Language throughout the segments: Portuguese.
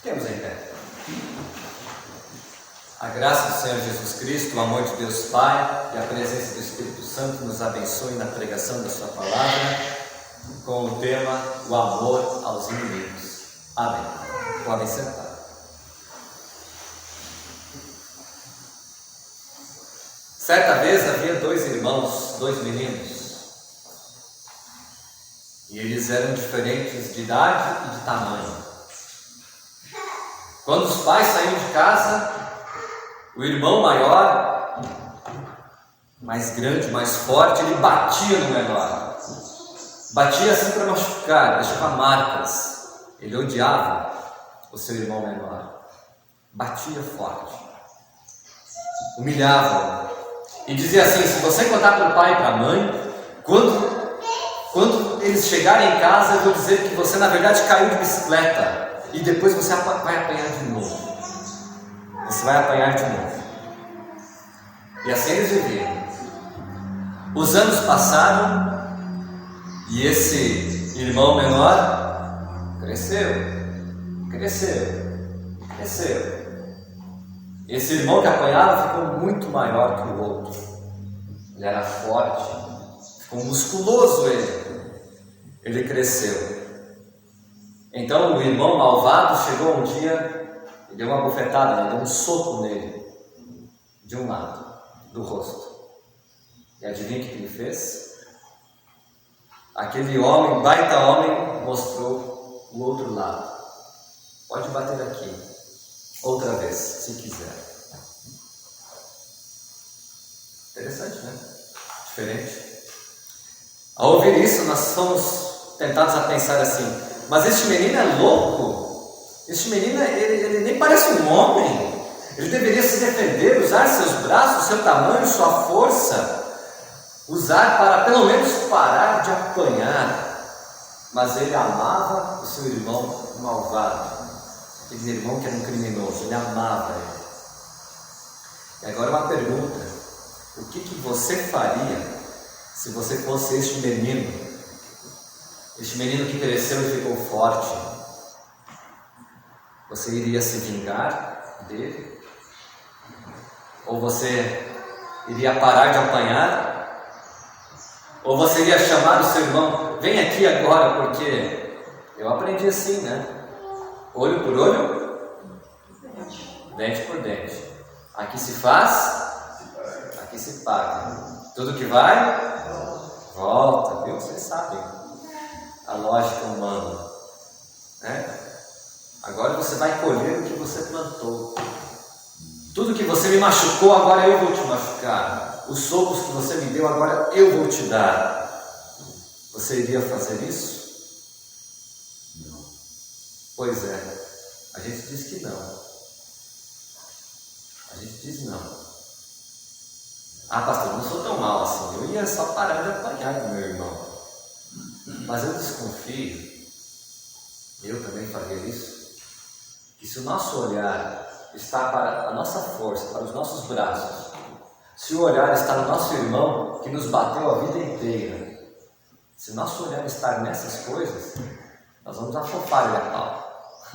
Fiquemos em pé. A graça do Senhor Jesus Cristo, o amor de Deus Pai e a presença do Espírito Santo nos abençoe na pregação da sua palavra com o tema o amor aos inimigos. Amém. Podem sentar. Certa vez havia dois irmãos, dois meninos, e eles eram diferentes de idade e de tamanho. Quando os pais saíam de casa, o irmão maior, mais grande, mais forte, ele batia no menor. Batia assim para machucar, deixava marcas. Ele odiava o seu irmão menor. Batia forte. Humilhava-o. E dizia assim: se você contar para o pai e para a mãe, quando eles chegarem em casa, eu vou dizer que você na verdade caiu de bicicleta. E depois você vai apanhar de novo. Você vai apanhar de novo. E assim eles viviam. Os anos passaram e esse irmão menor cresceu. Esse irmão que apanhava ficou muito maior que o outro. Ele era forte, ficou musculoso ele cresceu. Então o irmão malvado chegou um dia e deu uma bufetada, deu um soco nele, de um lado do rosto. E adivinha o que ele fez? Aquele homem, baita homem, mostrou o outro lado. Pode bater aqui, outra vez, se quiser. Interessante, né? Diferente. Ao ouvir isso, nós somos tentados a pensar assim: mas este menino é louco, este menino ele nem parece um homem, ele deveria se defender, usar seus braços, seu tamanho, sua força, usar para pelo menos parar de apanhar. Mas ele amava o seu irmão malvado, aquele irmão que era um criminoso, ele amava ele. E agora uma pergunta: o que você faria se você fosse este menino? Este menino que cresceu e ficou forte, você iria se vingar dele? Ou você iria parar de apanhar? Ou você iria chamar o seu irmão: vem aqui agora, porque eu aprendi assim, né? Olho por olho, dente por dente. Aqui se faz, aqui se paga. Tudo que vai, volta, viu? Vocês sabem a lógica humana, né? Agora você vai colher o que você plantou. Tudo que você me machucou, agora eu vou te machucar. Os socos que você me deu, agora eu vou te dar. Você iria fazer isso? Não. Pois é, a gente diz que não. A gente diz não. Ah, pastor, não sou tão mal assim. Eu ia só parar de apanhar do meu irmão. Mas eu desconfio, eu também faria isso, que se o nosso olhar está para a nossa força, para os nossos braços, se o olhar está no nosso irmão que nos bateu a vida inteira, se o nosso olhar está nessas coisas, nós vamos afofar ele a pau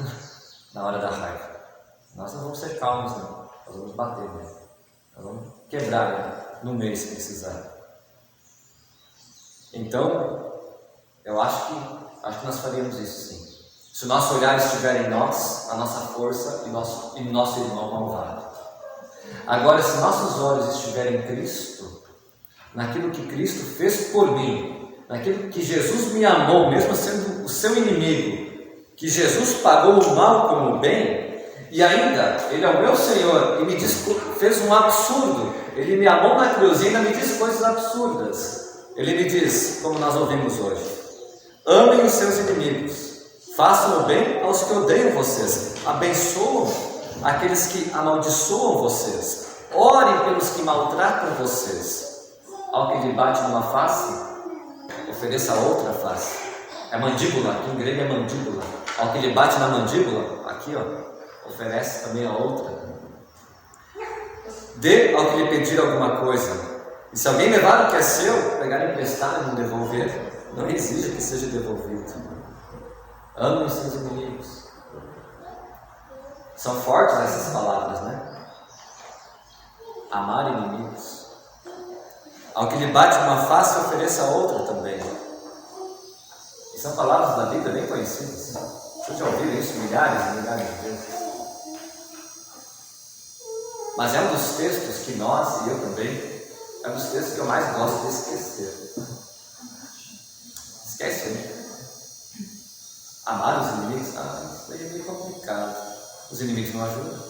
na hora da raiva. Nós não vamos ser calmos, não. Nós vamos bater nele, nós vamos quebrar ele no meio se precisar. Então, eu acho que nós faríamos isso sim. Se o nosso olhar estiver em nós, a nossa força e nosso irmão malvado. Agora, se nossos olhos estiverem em Cristo, naquilo que Cristo fez por mim, naquilo que Jesus me amou, mesmo sendo o seu inimigo, que Jesus pagou o mal como o bem, e ainda Ele é o meu Senhor e me fez um absurdo, Ele me amou na cruz e ainda me diz coisas absurdas. Ele me diz, como nós ouvimos hoje: amem os seus inimigos, façam o bem aos que odeiam vocês, abençoam aqueles que amaldiçoam vocês, orem pelos que maltratam vocês. Ao que lhe bate numa face, ofereça a outra face. É mandíbula, aqui em grego é mandíbula. Ao que lhe bate na mandíbula, aqui ó, oferece também a outra. Dê ao que lhe pedir alguma coisa. E se alguém levar o que é seu, pegar emprestado e não devolver, não exija que seja devolvido. Amem os seus inimigos. São fortes essas palavras, né? Amar inimigos. Ao que lhe bate uma face, ofereça a outra também. E são palavras da Bíblia bem conhecidas. Vocês já ouviram isso milhares e milhares de vezes. Mas é um dos textos que nós, e eu também, é um dos textos que eu mais gosto de esquecer. Esquece, né? Amar os inimigos, isso aí é meio complicado. Os inimigos não ajudam.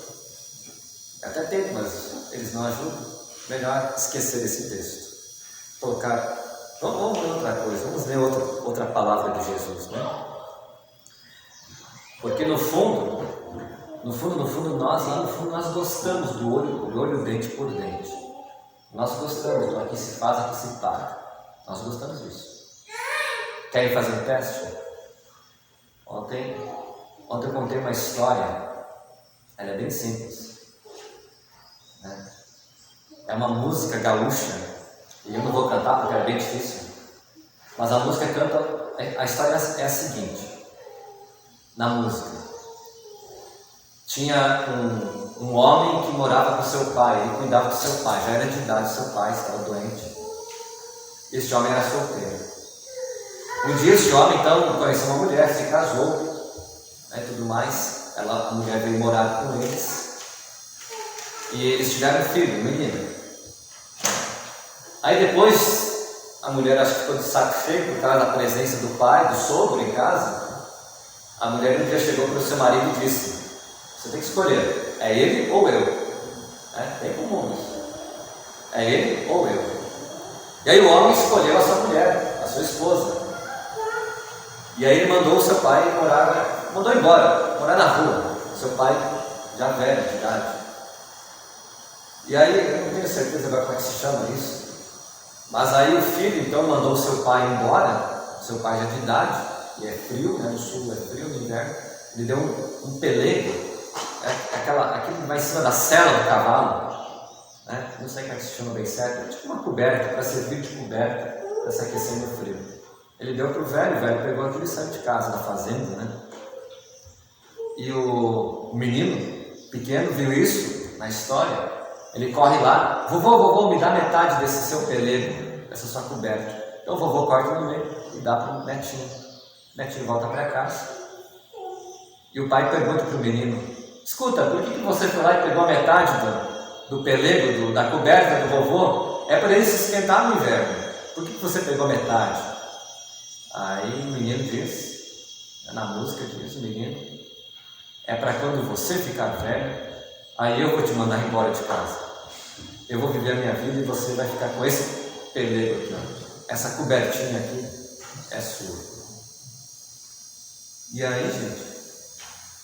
Até tento, mas eles não ajudam. Melhor esquecer esse texto. Colocar. Vamos ver outra coisa, vamos ver outra palavra de Jesus, né? Porque no fundo, nós gostamos do olho dente por dente. Nós gostamos do aqui se faz, aqui se paga. Nós gostamos disso. Querem fazer um teste? Ontem eu contei uma história, ela é bem simples, né? É uma música gaúcha, e eu não vou cantar porque é bem difícil, mas a música canta, a história é a seguinte, na música, tinha um homem que morava com seu pai, ele cuidava do seu pai, já era de idade, seu pai estava doente, este homem era solteiro. Um dia esse homem então conheceu uma mulher, se casou, né, tudo mais. A mulher veio morar com eles e eles tiveram um filho, um menino. Aí depois a mulher acho que ficou de saco cheio por causa da presença do pai, do sogro em casa. A mulher um dia chegou para o seu marido e disse: você tem que escolher, é ele ou eu. Tem comum isso. É ele ou eu. E aí o homem escolheu a sua mulher, a sua esposa. E aí ele mandou o seu pai mandou embora, morar na rua. Seu pai já velho, de idade. E aí, eu não tenho certeza agora como é que se chama isso. Mas aí o filho então mandou o seu pai embora, seu pai já de idade, e é frio, né? No sul é frio, no inverno. Ele deu um pelego, aquele que vai em cima da sela do cavalo, né? Não sei como é que se chama bem certo, é tipo uma coberta, para servir de coberta, para se aquecer no frio. Ele deu para o velho pegou aquilo e saiu de casa, da fazenda, né? E o menino pequeno viu isso na história, ele corre lá: vovô, me dá metade desse seu pelego, dessa sua coberta. Então o vovô corta no meio e dá para o netinho. O netinho volta para casa. E o pai pergunta para o menino: escuta, por que você foi lá e pegou a metade do pelego, da coberta do vovô? É para ele se esquentar no inverno. Por que você pegou metade? Aí o menino diz, na música diz o menino: é para quando você ficar velho, aí eu vou te mandar embora de casa. Eu vou viver a minha vida e você vai ficar com esse pelego aqui, ó. Essa cobertinha aqui é sua. E aí, gente,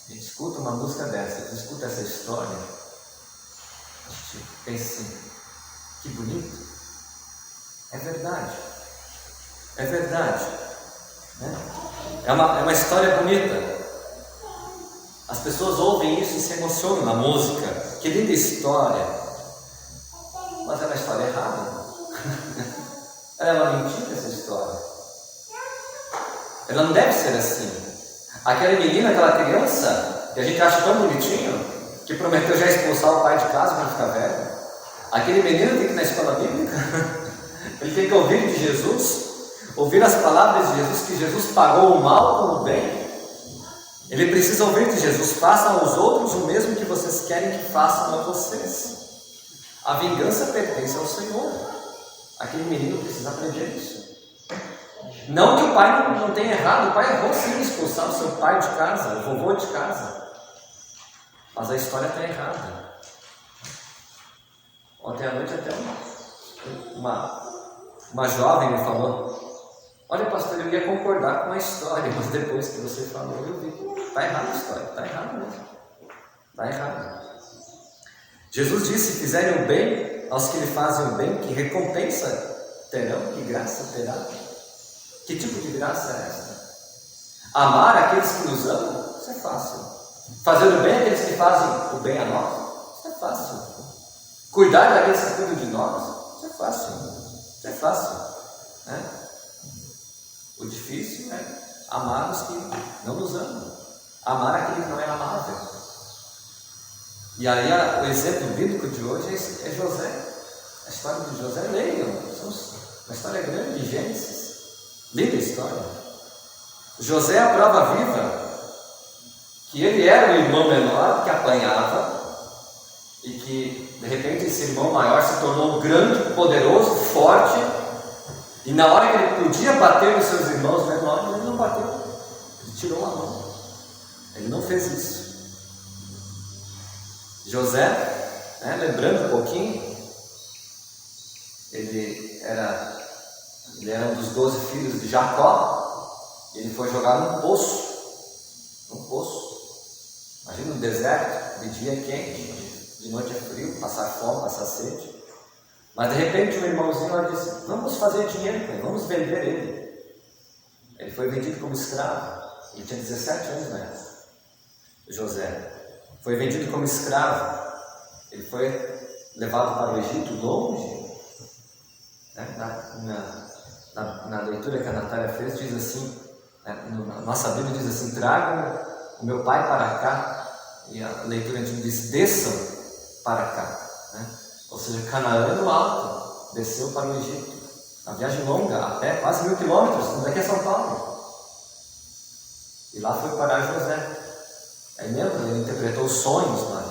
a gente escuta uma música dessa, a gente escuta essa história, a gente pensa assim: que bonito. É verdade. É verdade. É uma história bonita. As pessoas ouvem isso e se emocionam na música. Que linda história. Mas é uma história errada. Ela é uma mentira, essa história. Ela não deve ser assim. Aquela menina, aquela criança que a gente acha tão bonitinho, que prometeu já expulsar o pai de casa quando ficar velho. Aquele menino tem que ir na escola bíblica. Ele tem que ouvir de Jesus, ouvir as palavras de Jesus, que Jesus pagou o mal com o bem. Ele precisa ouvir de Jesus: façam aos outros o mesmo que vocês querem que façam a vocês. A vingança pertence ao Senhor. Aquele menino precisa aprender isso. Não que o pai não tenha errado, o pai errou sim em expulsar o seu pai de casa, o vovô de casa. Mas a história está errada. Ontem à noite até uma jovem me falou: olha, pastor, eu ia concordar com a história, mas depois que você falou, eu vi. Está errada a história, está errado mesmo. Está errado. Jesus disse: fizerem o bem aos que lhe fazem o bem, que recompensa terão, que graça terá. Que tipo de graça é essa? Amar aqueles que nos amam, isso é fácil. Fazer o bem àqueles que fazem o bem a nós, isso é fácil. Cuidar daqueles que cuidam de nós, isso é fácil. Isso é fácil, né? O difícil é amar os que não nos amam. Amar aquele que não é amável. E aí o exemplo bíblico de hoje é José. A história de José, leiam. Uma história grande de Gênesis. Linda história. José é a prova viva que ele era o irmão menor que apanhava e que de repente esse irmão maior se tornou grande, poderoso, forte, e na hora que ele podia bater nos seus irmãos menores, ele não bateu, ele tirou a mão, ele não fez isso. José, lembrando um pouquinho, ele era um dos 12 filhos de Jacó. Ele foi jogado num poço. Imagina no deserto, de dia é quente, de noite é frio, passar fome, passar sede. Mas de repente um irmãozinho lá disse: vamos fazer dinheiro com ele, vamos vender ele. Ele foi vendido como escravo. Ele tinha 17 anos na época. José foi vendido como escravo. Ele foi levado para o Egito, longe. Na leitura que a Natália fez, diz assim, na nossa Bíblia diz assim: tragam o meu pai para cá. E a leitura antiga diz: desçam para cá. Ou seja, Canaã no alto, desceu para o Egito. Uma viagem longa, a pé, quase 1000 quilômetros, daqui a São Paulo. E lá foi parar José. Aí lembra, ele interpretou os sonhos lá.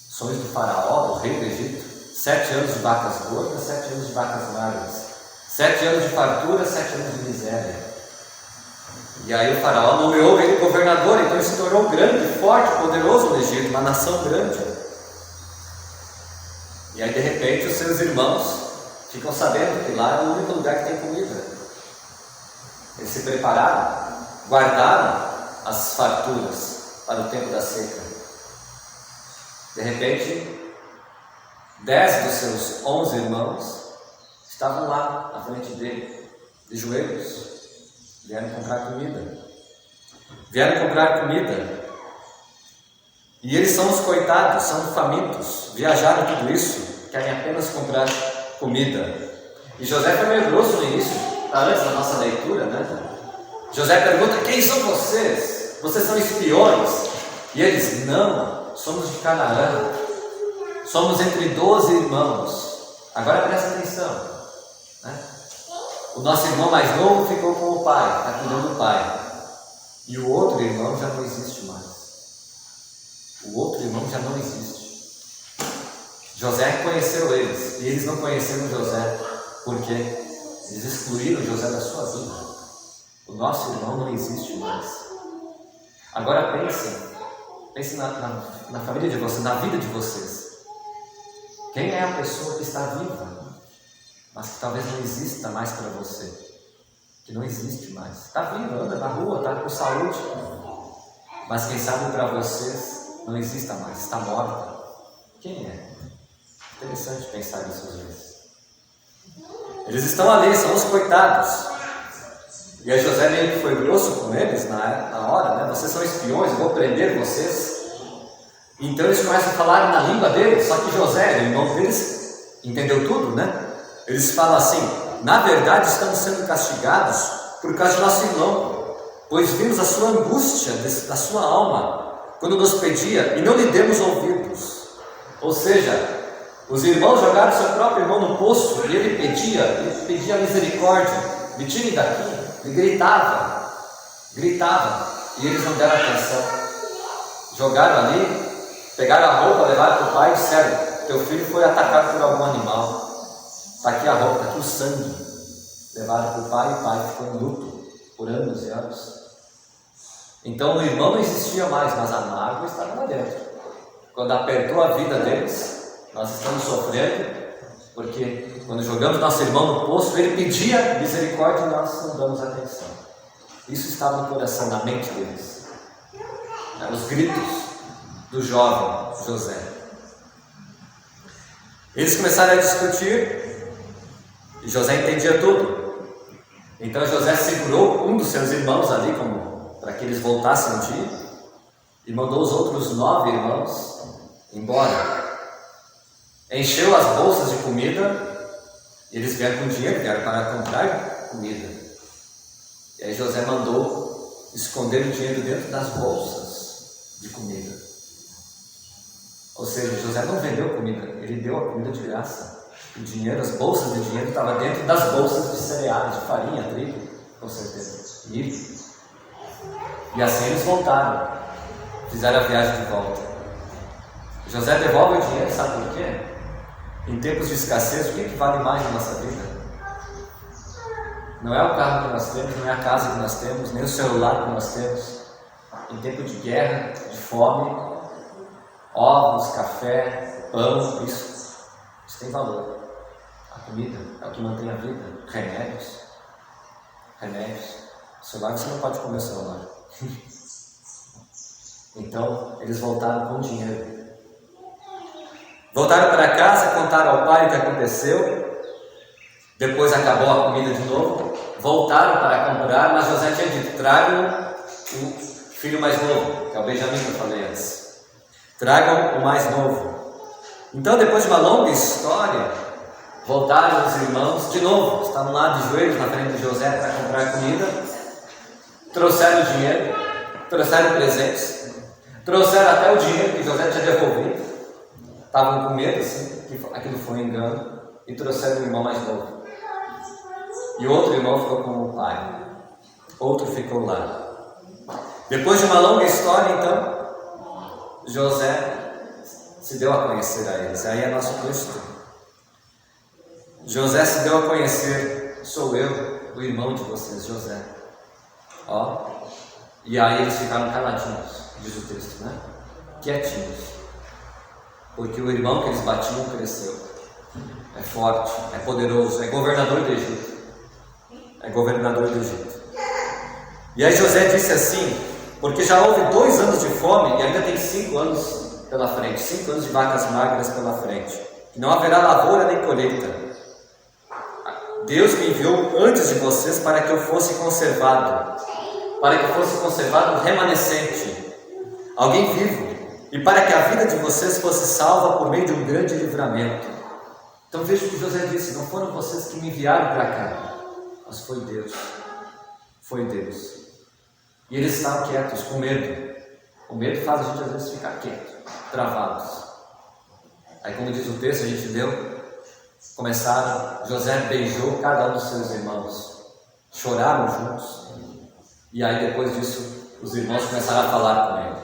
Sonhos do faraó, do rei do Egito. 7 anos de vacas gordas, 7 anos de vacas magras. 7 anos de fartura, 7 anos de miséria. E aí o faraó nomeou ele governador, então ele se tornou grande, forte, poderoso no Egito, uma nação grande. E aí de repente os seus irmãos ficam sabendo que lá é o único lugar que tem comida. Eles se prepararam, guardaram as farturas para o tempo da seca. De repente, 10 dos seus 11 irmãos estavam lá na frente dele, de joelhos. Vieram comprar comida. E eles são os coitados, são famintos. Viajaram tudo isso, querem apenas comprar comida. E José foi meio grosso no início, antes da nossa leitura, José pergunta: quem são vocês? Vocês são espiões? E eles: não, somos de Canaã. Somos entre 12 irmãos. Agora presta atenção. O nosso irmão mais novo ficou com o pai, está cuidando do pai. E o outro irmão já não existe mais. José conheceu eles, e eles não conheceram José, porque eles excluíram José da sua vida. O nosso irmão não existe mais. Agora pensem na família de vocês, na vida de vocês. Quem é a pessoa que está viva, mas que talvez não exista mais para você, que não existe mais? Está viva, anda na rua, está com saúde, mas quem sabe para vocês não exista mais, está morta. Quem é? Interessante pensar nisso às vezes. Eles estão ali, são os coitados. E aí José meio que foi grosso com eles na hora, vocês são espiões, eu vou prender vocês. Então eles começam a falar na língua deles, só que José, o irmão deles, entendeu tudo, Eles falam assim: na verdade estamos sendo castigados por causa de nosso irmão, pois vimos a sua angústia da sua alma, quando nos pedia e não lhe demos ouvidos. Ou seja, os irmãos jogaram seu próprio irmão no poço e ele pedia misericórdia, me tirem daqui. Ele gritava, e eles não deram atenção. Jogaram ali, pegaram a roupa, levaram para o pai e disseram: teu filho foi atacado por algum animal. Está aqui a roupa, está aqui o sangue. Levaram para o pai e o pai ficou em luto por anos e anos. Então o irmão não existia mais, mas a mágoa estava lá dentro. Quando apertou a vida deles, nós estamos sofrendo, porque quando jogamos nosso irmão no poço, ele pedia misericórdia e nós não damos atenção. Isso estava no coração, na mente deles. Os gritos do jovem José. Eles começaram a discutir. E José entendia tudo. Então José segurou um dos seus irmãos ali, para que eles voltassem um dia, e mandou os outros 9 irmãos embora. Encheu as bolsas de comida, e eles vieram com dinheiro, vieram para comprar comida. E aí José mandou esconder o dinheiro dentro das bolsas de comida. Ou seja, José não vendeu comida, ele deu a comida de graça. O dinheiro, as bolsas de dinheiro estavam dentro das bolsas de cereais, de farinha, trigo, com certeza, milho. E assim eles voltaram, fizeram a viagem de volta. José devolve o dinheiro, sabe por quê? Em tempos de escassez, o que vale mais na nossa vida? Não é o carro que nós temos, não é a casa que nós temos, nem o celular que nós temos. Em tempo de guerra, de fome, ovos, café, pão, isso tem valor. A comida é o que mantém a vida. Remédios. Celular, você não pode comer o celular. Então, eles voltaram com dinheiro. Voltaram para casa, contaram ao pai o que aconteceu. Depois acabou a comida de novo. Voltaram para comprar, mas José tinha dito: tragam o filho mais novo, que é o Benjamim que eu falei antes. Tragam o mais novo. Então, depois de uma longa história, voltaram os irmãos de novo. Estavam lá de joelhos na frente de José para comprar comida. Trouxeram o dinheiro, trouxeram presentes, trouxeram até o dinheiro que José tinha devolvido. Estavam com medo, assim, que aquilo foi um engano, e trouxeram o irmão mais novo. E outro irmão ficou com o pai. Outro ficou lá. Depois de uma longa história, então, José se deu a conhecer a eles. Aí é nosso texto. José se deu a conhecer: sou eu, o irmão de vocês, José. Ó. E aí eles ficaram caladinhos, diz o texto, né? Quietinhos. Porque o irmão que eles batiam cresceu. É forte, é poderoso, é governador do Egito. E aí José disse assim: porque já houve 2 anos de fome e ainda tem 5 anos pela frente, 5 anos de vacas magras pela frente, que não haverá lavoura nem colheita. Deus me enviou antes de vocês para que eu fosse conservado, um remanescente, alguém vivo, e para que a vida de vocês fosse salva por meio de um grande livramento. Então veja o que José disse: não foram vocês que me enviaram para cá, mas foi Deus. E eles estavam quietos, com medo. O medo faz a gente às vezes ficar quieto, travados. Aí, como diz o texto, a gente leu, José beijou cada um dos seus irmãos, choraram juntos, e aí depois disso os irmãos começaram a falar com ele.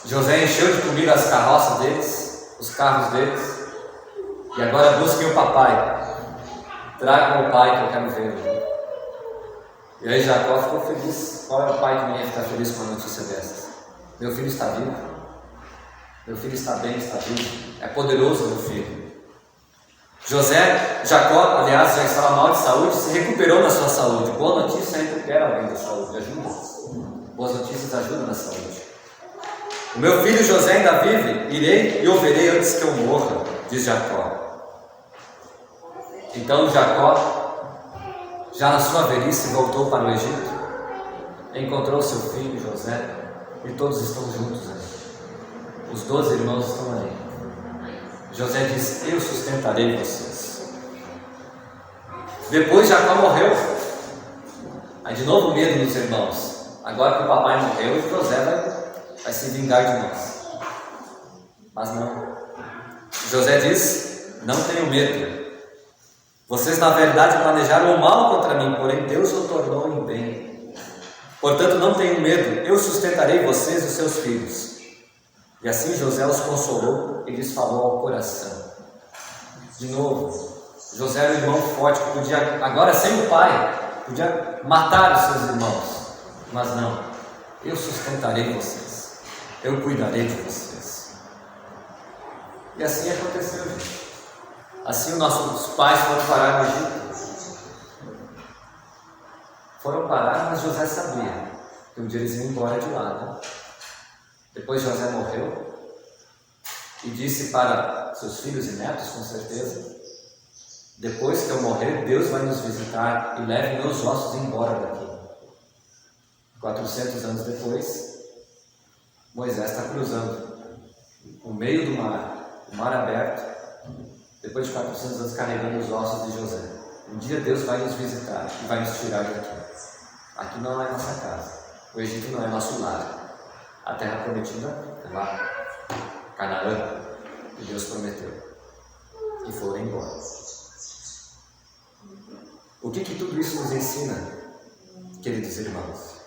José encheu de comida as carroças deles, os carros deles, e agora busquem o papai, tragam o pai que eu quero ver. E aí Jacó ficou feliz. Qual é o pai que não ia ficar feliz com a notícia dessas? Meu filho está vivo, meu filho está bem, está vivo, é poderoso meu filho. Jacó, aliás, já estava mal de saúde, se recuperou na sua saúde. Boa notícia recupera alguém da saúde, ajuda. Boas notícias ajudam na saúde. O meu filho José ainda vive, irei e o verei antes que eu morra, diz Jacó. Então Jacó, já na sua velhice, voltou para o Egito, encontrou seu filho José, e todos estão juntos ali. Os 12 irmãos estão ali. José diz: eu sustentarei vocês. Depois Jacó morreu. Aí de novo medo nos irmãos. Agora que o papai morreu, José vai se vingar de nós. Mas não. José diz: não tenham medo. Vocês na verdade planejaram o mal contra mim, porém Deus o tornou em bem. Portanto não tenham medo, eu sustentarei vocês e os seus filhos. E assim José os consolou e lhes falou ao coração. De novo, José era um irmão forte que podia, agora sem o pai, podia matar os seus irmãos. Mas não, eu sustentarei vocês, eu cuidarei de vocês. E assim aconteceu, gente. Assim os nossos pais foram parar no Egito. Foram parar, mas José sabia que um dia eles iam embora de lá, né? Depois José morreu e disse para seus filhos e netos, com certeza: depois que eu morrer, Deus vai nos visitar e leve meus ossos embora daqui. 400 anos depois, Moisés está cruzando o meio do mar, o mar aberto, depois de 400 anos carregando os ossos de José. Um dia Deus vai nos visitar e vai nos tirar daqui. Aqui não é nossa casa, o Egito não é nosso lar. a terra prometida lá, Canaã, que Deus prometeu. E foram embora. O que tudo isso nos ensina, queridos irmãos?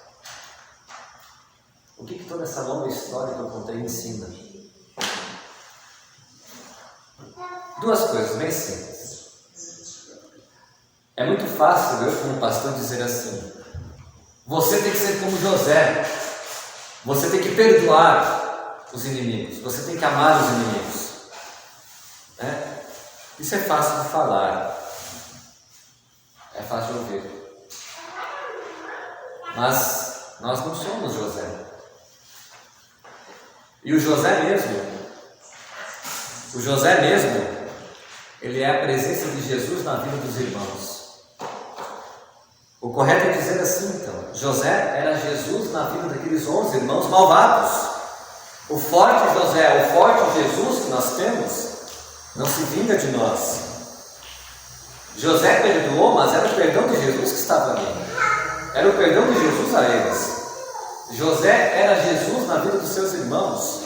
O que toda essa longa história que eu contei ensina? Duas coisas bem simples. É muito fácil eu, como pastor, dizer assim: você tem que ser como José, você tem que perdoar os inimigos, você tem que amar os inimigos. Isso é fácil de falar, é fácil de ouvir, mas nós não somos José. E o José mesmo, ele é a presença de Jesus na vida dos irmãos. O correto é dizer assim, então: José era Jesus na vida daqueles 11 irmãos malvados. O forte José, o forte Jesus que nós temos, não se vinga de nós. José perdoou, mas era o perdão de Jesus que estava ali. Era o perdão de Jesus a eles. José era Jesus na vida dos seus irmãos,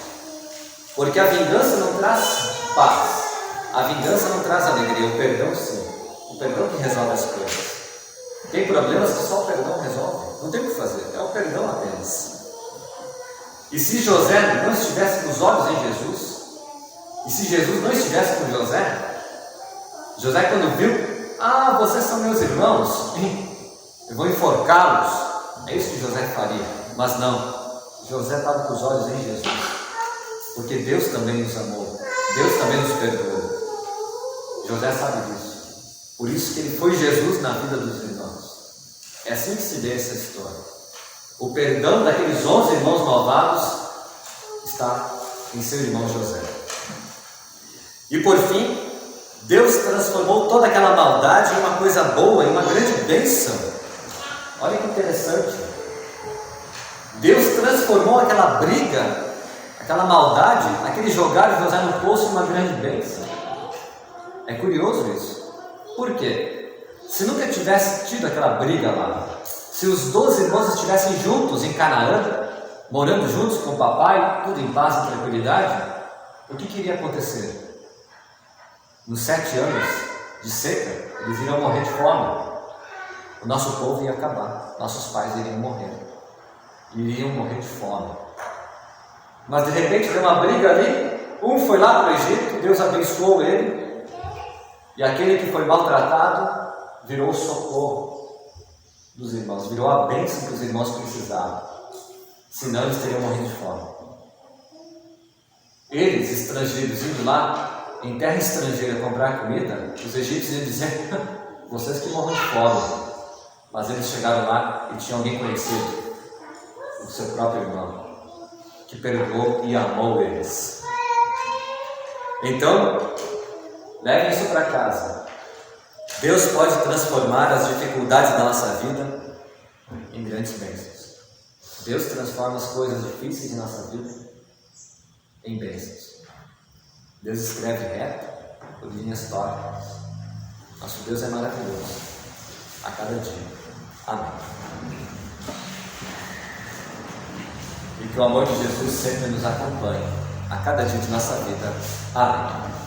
porque a vingança não traz paz, a vingança não traz alegria, o perdão sim, o perdão que resolve as coisas. Tem problemas que só o perdão resolve, não tem o que fazer, é o perdão apenas. E se José não estivesse com os olhos em Jesus, e se Jesus não estivesse com José, José quando viu: vocês são meus irmãos, eu vou enforcá-los, é isso que José faria. Mas não, José estava com os olhos em Jesus, porque Deus também nos amou, Deus também nos perdoou. José sabe disso, por isso que ele foi Jesus na vida dos irmãos. É assim que se dê essa história. O perdão daqueles 11 irmãos malvados está em seu irmão José. E por fim, Deus transformou toda aquela maldade em uma coisa boa, em uma grande bênção. Olha que interessante. Deus transformou aquela briga, aquela maldade, aquele jogar José no poço em uma grande bênção. É curioso isso. Por quê? Se nunca tivesse tido aquela briga lá, se os 12 irmãos estivessem juntos em Canaã, morando juntos com o papai, tudo em paz e tranquilidade, o que iria acontecer? Nos 7 anos de seca, eles iriam morrer de fome. O nosso povo ia acabar, nossos pais iriam morrer de fome. Mas de repente deu uma briga ali, um foi lá para o Egito, Deus abençoou ele, e aquele que foi maltratado virou o socorro dos irmãos, virou a bênção que os irmãos precisavam, senão eles teriam morrido de fome. Eles, estrangeiros, indo lá em terra estrangeira comprar comida, os egípcios iam dizer: vocês que morram de fome. Mas eles chegaram lá e tinham alguém conhecido, o seu próprio irmão, que perdoou e amou eles. Então, levem isso para casa. Deus pode transformar as dificuldades da nossa vida em grandes bênçãos. Deus transforma as coisas difíceis de nossa vida em bênçãos. Deus escreve reto por linhas tortas. Nosso Deus é maravilhoso a cada dia. Amém. E que o amor de Jesus sempre nos acompanhe a cada dia de nossa vida. Amém.